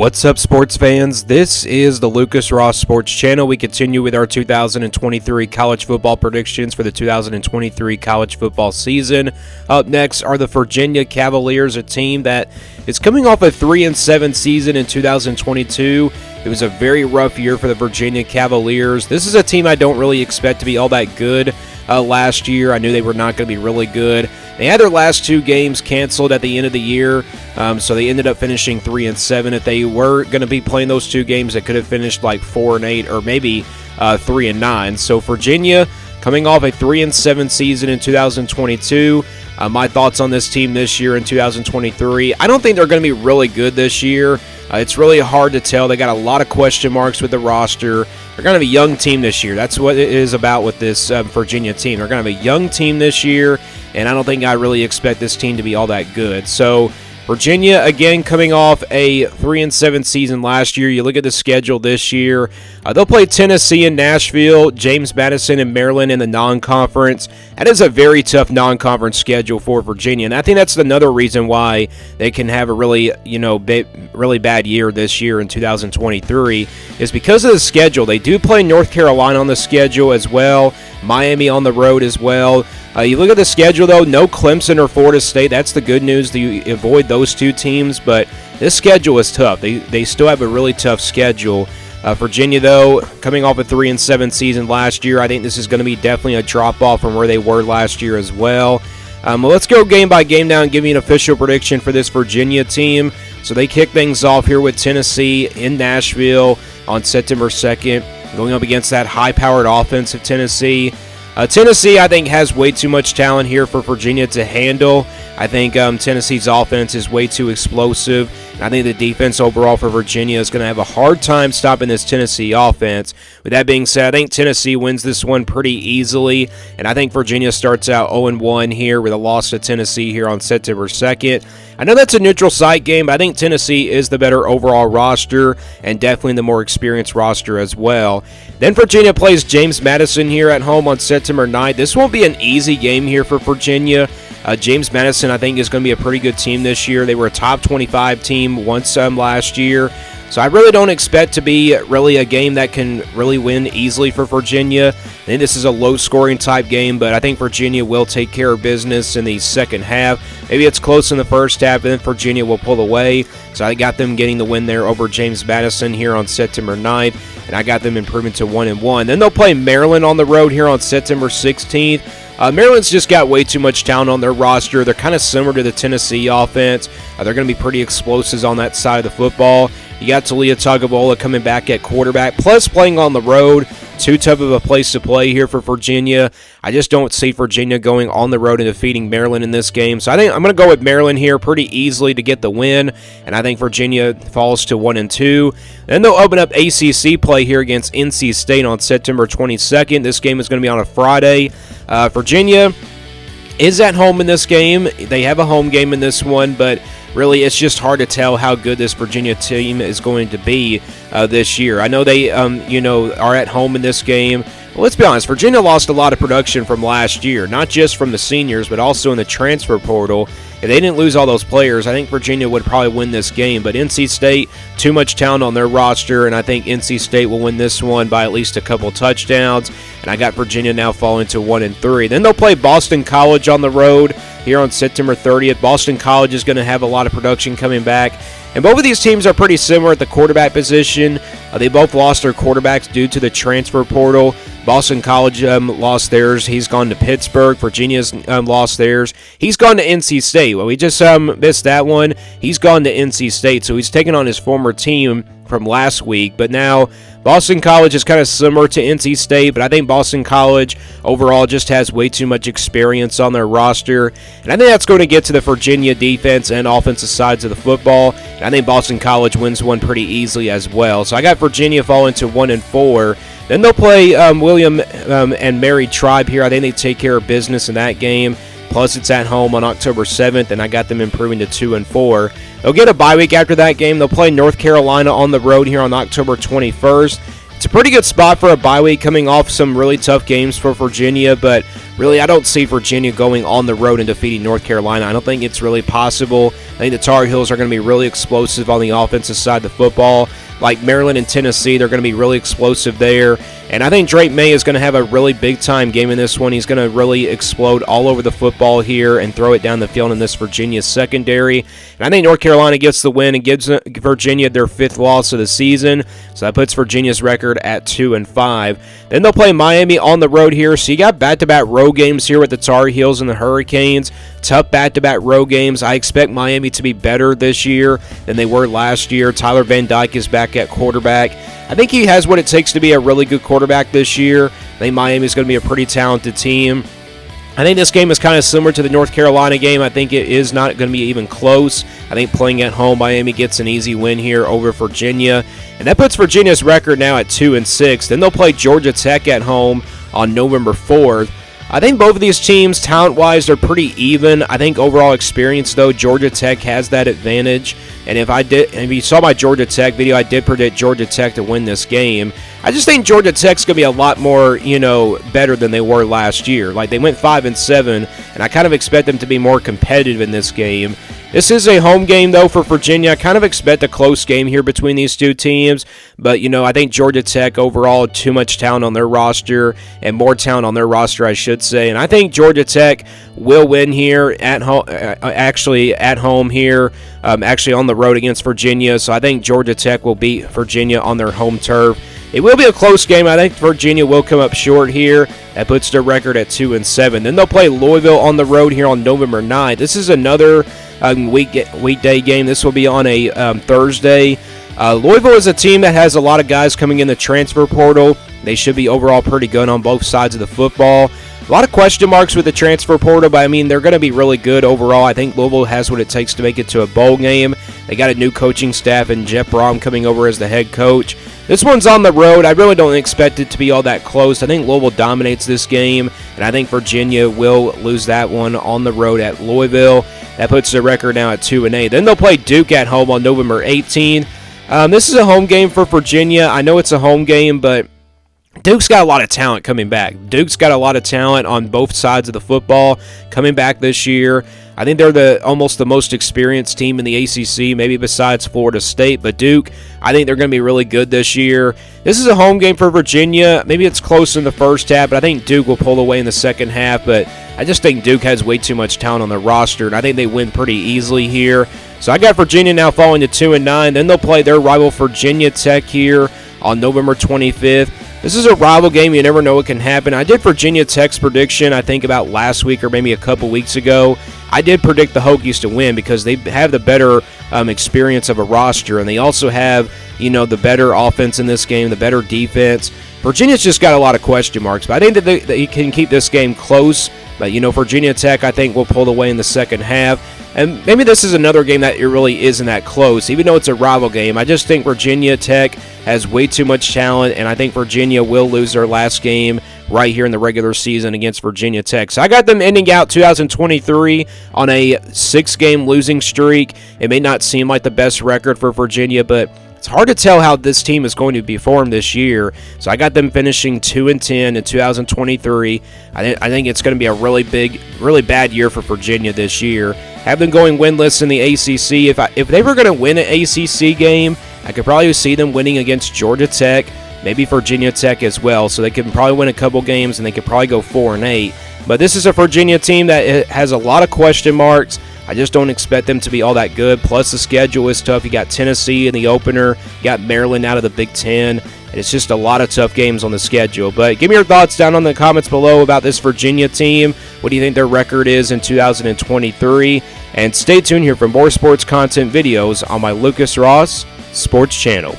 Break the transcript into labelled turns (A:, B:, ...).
A: What's up, sports fans? This is the Lucas Ross Sports Channel. We continue with our 2023 college football predictions for the 2023 college football season. Up next are the Virginia Cavaliers, a team that is coming off a 3-7 season in 2022. It was a very rough year for the Virginia Cavaliers. This is a team I don't really expect to be all that good last year. I knew they were not going to be really good. They had their last two games canceled at the end of the year, so they ended up finishing 3-7. If they were going to be playing those two games, they could have finished like 4-8 or maybe 3-9. So Virginia, coming off a 3-7 season in 2022. My thoughts on this team this year in 2023, I don't think they're going to be really good this year. It's really hard to tell. They got a lot of question marks with the roster. They're going to have a young team this year. That's what it is about with this Virginia team. They're going to have a young team this year, and I don't think I really expect this team to be all that good. So Virginia, again, coming off a 3-7 season last year. You look at the schedule this year. They'll play Tennessee and Nashville, James Madison and Maryland in the non-conference. That is a very tough non-conference schedule for Virginia, and I think that's another reason why they can have a really bad year this year in 2023 is because of the schedule. They do play North Carolina on the schedule as well, Miami on the road as well. You look at the schedule, though, no Clemson or Florida State. That's the good news. You avoid those two teams, but this schedule is tough. They still have a really tough schedule. Virginia, though, coming off a 3-7 season last year, I think this is going to be definitely a drop-off from where they were last year as well. Let's go game by game now and give you an official prediction for this Virginia team. So they kick things off here with Tennessee in Nashville on September 2nd, going up against that high-powered offense of Tennessee. Tennessee, I think, has way too much talent here for Virginia to handle. I think Tennessee's offense is way too explosive. And I think the defense overall for Virginia is going to have a hard time stopping this Tennessee offense. With that being said, I think Tennessee wins this one pretty easily. And I think Virginia starts out 0-1 here with a loss to Tennessee here on September 2nd. I know that's a neutral site game, but I think Tennessee is the better overall roster and definitely the more experienced roster as well. Then Virginia plays James Madison here at home on September 9th. This won't be an easy game here for Virginia. James Madison, I think, is going to be a pretty good team this year. They were a top 25 team once last year. So I really don't expect to be really a game that can really win easily for Virginia. I think this is a low-scoring type game, but I think Virginia will take care of business in the second half. Maybe it's close in the first half, and then Virginia will pull away. So I got them getting the win there over James Madison here on September 9th, and I got them improving to 1-1. Then they'll play Maryland on the road here on September 16th. Maryland's just got way too much talent on their roster. They're kind of similar to the Tennessee offense. They're going to be pretty explosive on that side of the football. You got Talia Tagovailoa coming back at quarterback, plus playing on the road. Too tough of a place to play here for Virginia. I just don't see Virginia going on the road and defeating Maryland in this game. So I think I'm going to go with Maryland here pretty easily to get the win, and I think Virginia falls to 1-2. Then they'll open up ACC play here against NC State on September 22nd. This game is going to be on a Friday. Virginia is at home in this game. They have a home game in this one, but really it's just hard to tell how good this Virginia team is going to be this year. I know they are at home in this game. Well, let's be honest, Virginia lost a lot of production from last year, not just from the seniors, but also in the transfer portal. If they didn't lose all those players, I think Virginia would probably win this game. But NC State, too much talent on their roster, and I think NC State will win this one by at least a couple touchdowns. And I got Virginia now falling to 1-3. Then they'll play Boston College on the road here on September 30th. Boston College is going to have a lot of production coming back. And both of these teams are pretty similar at the quarterback position. They both lost their quarterbacks due to the transfer portal. Boston College lost theirs. He's gone to Pittsburgh. Virginia's lost theirs. He's gone to NC State. Well, we just missed that one. He's gone to NC State, so he's taken on his former team from last week. But now Boston College is kind of similar to NC State, but I think Boston College overall just has way too much experience on their roster. And I think that's going to get to the Virginia defense and offensive sides of the football. And I think Boston College wins one pretty easily as well. So I got Virginia falling to 1-4. Then they'll play William and Mary Tribe here. I think they take care of business in that game. Plus, it's at home on October 7th, and I got them improving to 2-4. They'll get a bye week after that game. They'll play North Carolina on the road here on October 21st. It's a pretty good spot for a bye week coming off some really tough games for Virginia, but really I don't see Virginia going on the road and defeating North Carolina. I don't think it's really possible. I think the Tar Heels are going to be really explosive on the offensive side of the football. Like Maryland and Tennessee, they're going to be really explosive there. And I think Drake May is going to have a really big-time game in this one. He's going to really explode all over the football here and throw it down the field in this Virginia secondary. And I think North Carolina gets the win and gives Virginia their 5th loss of the season. So that puts Virginia's record at 2-5. Then they'll play Miami on the road here. So you got back-to-back road games here with the Tar Heels and the Hurricanes. Tough back-to-back road games. I expect Miami to be better this year than they were last year. Tyler Van Dyke is back at quarterback. I think he has what it takes to be a really good quarterback this year. I think Miami is going to be a pretty talented team. I think this game is kind of similar to the North Carolina game. I think it is not going to be even close. I think playing at home, Miami gets an easy win here over Virginia. And that puts Virginia's record now at 2-6. Then they'll play Georgia Tech at home on November 4th. I think both of these teams, talent-wise, they're pretty even. I think overall experience, though, Georgia Tech has that advantage. And if you saw my Georgia Tech video, I did predict Georgia Tech to win this game. I just think Georgia Tech's going to be a lot more, better than they were last year. Like, they went 5-7, and I kind of expect them to be more competitive in this game. This is a home game, though, for Virginia. I kind of expect a close game here between these two teams. But, I think Georgia Tech overall, too much talent on their roster, and more talent on their roster, I should say. And I think Georgia Tech will win here at home, at home here, actually on the road against Virginia. So I think Georgia Tech will beat Virginia on their home turf. It will be a close game. I think Virginia will come up short here. That puts their record at 2-7. Then they'll play Louisville on the road here on November 9th. This is another weekday game. This will be on a Thursday. Louisville is a team that has a lot of guys coming in the transfer portal. They should be overall pretty good on both sides of the football. A lot of question marks with the transfer portal, but they're going to be really good overall. I think Louisville has what it takes to make it to a bowl game. They got a new coaching staff and Jeff Brom coming over as the head coach. This one's on the road. I really don't expect it to be all that close. I think Louisville dominates this game, and I think Virginia will lose that one on the road at Louisville. That puts their record now at 2-8. Then they'll play Duke at home on November 18th. This is a home game for Virginia. I know it's a home game, but Duke's got a lot of talent coming back. Duke's got a lot of talent on both sides of the football coming back this year. I think they're almost the most experienced team in the ACC, maybe besides Florida State. But Duke, I think they're going to be really good this year. This is a home game for Virginia. Maybe it's close in the first half, but I think Duke will pull away in the second half. But I just think Duke has way too much talent on their roster, and I think they win pretty easily here. So I got Virginia now falling to 2-9. Then they'll play their rival Virginia Tech here on November 25th. This is a rival game. You never know what can happen. I did Virginia Tech's prediction, I think, about last week or maybe a couple weeks ago. I did predict the Hokies to win because they have the better experience of a roster, and they also have, the better offense in this game, the better defense. Virginia's just got a lot of question marks, but I think that they can keep this game close. But, Virginia Tech, I think, will pull away in the second half. And maybe this is another game that it really isn't that close, even though it's a rival game. I just think Virginia Tech has way too much talent, and I think Virginia will lose their last game right here in the regular season against Virginia Tech. So I got them ending out 2023 on a 6-game losing streak. It may not seem like the best record for Virginia, but it's hard to tell how this team is going to be formed this year. So I got them finishing 2-10 in 2023. I think it's going to be a really bad year for Virginia this year. Have them going winless in the ACC. If they were going to win an ACC game, I could probably see them winning against Georgia Tech, maybe Virginia Tech as well. So they could probably win a couple games, and they could probably go 4-8. But this is a Virginia team that has a lot of question marks. I just don't expect them to be all that good. Plus, the schedule is tough. You got Tennessee in the opener. You got Maryland out of the Big Ten. And it's just a lot of tough games on the schedule. But give me your thoughts down in the comments below about this Virginia team. What do you think their record is in 2023? And stay tuned here for more sports content videos on my Lucas Ross Sports channel.